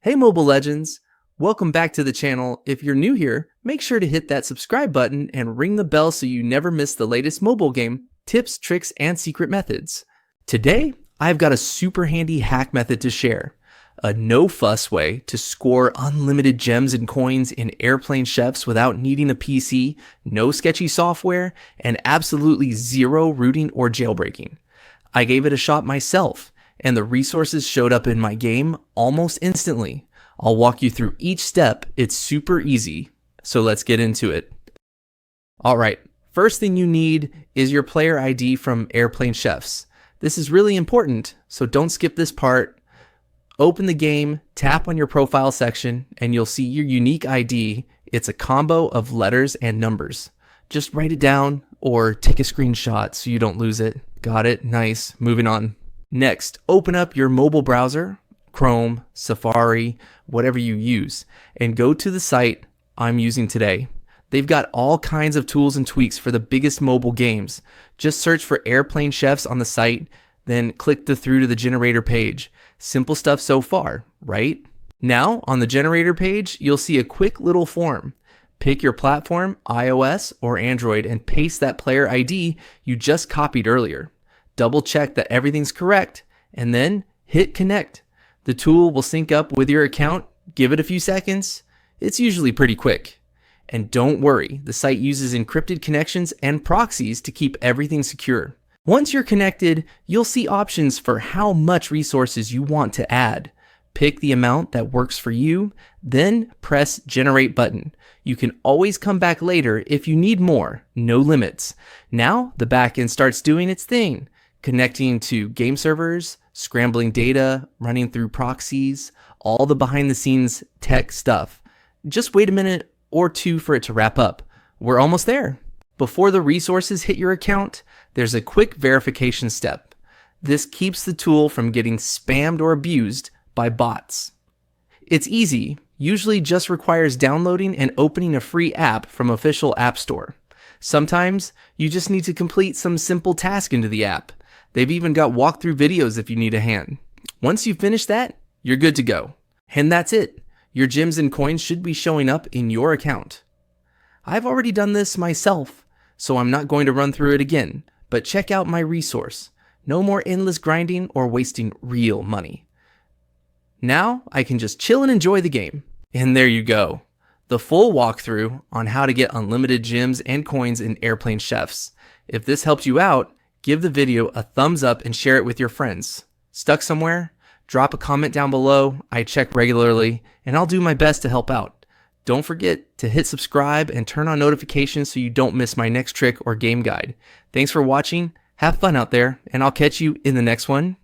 Hey Mobile Legends! Welcome back to the channel. If you're new here, make sure to hit that subscribe button and ring the bell so you never miss the latest mobile game, tips, tricks, and secret methods. Today, I've got a super handy hack method to share. A no-fuss way to score unlimited gems and coins in airplane chefs without needing a PC, no sketchy software, and absolutely zero rooting or jailbreaking. I gave it a shot myself, and the resources showed up in my game almost instantly. I'll walk you through each step. It's super easy, so let's get into it. Alright, first thing you need is your player ID from Airplane Chefs. This is really important, so don't skip this part. Open the game, tap on your profile section, and you'll see your unique ID. It's a combo of letters and numbers. Just write it down or take a screenshot so you don't lose it. Got it? Nice. Moving on. Next, open up your mobile browser, Chrome, Safari, whatever you use, and go to the site I'm using today. They've got all kinds of tools and tweaks for the biggest mobile games. Just search for Airplane Chefs on the site, then click through to the generator page. Simple stuff so far, right? Now, on the generator page, you'll see a quick little form. Pick your platform, iOS or Android, and paste that player ID you just copied earlier. Double check that everything's correct, and then hit connect. The tool will sync up with your account. Give it a few seconds. It's usually pretty quick. And don't worry, the site uses encrypted connections and proxies to keep everything secure. Once you're connected, you'll see options for how much resources you want to add. Pick the amount that works for you, then press generate button. You can always come back later if you need more, no limits. Now the backend starts doing its thing, connecting to game servers, scrambling data, running through proxies, all the behind the scenes tech stuff. Just wait a minute or two for it to wrap up. We're almost there. Before the resources hit your account, there's a quick verification step. This keeps the tool from getting spammed or abused by bots. It's easy, usually just requires downloading and opening a free app from official app store. Sometimes you just need to complete some simple task into the app. They've even got walkthrough videos if you need a hand. Once you finish that, you're good to go. And that's it. Your gems and coins should be showing up in your account. I've already done this myself, so I'm not going to run through it again, but check out my resource. No more endless grinding or wasting real money. Now I can just chill and enjoy the game. And there you go. The full walkthrough on how to get unlimited gems and coins in Airplane Chefs. If this helps you out, give the video a thumbs up and share it with your friends. Stuck somewhere? Drop a comment down below. I check regularly, and I'll do my best to help out. Don't forget to hit subscribe and turn on notifications so you don't miss my next trick or game guide. Thanks for watching. Have fun out there, and I'll catch you in the next one.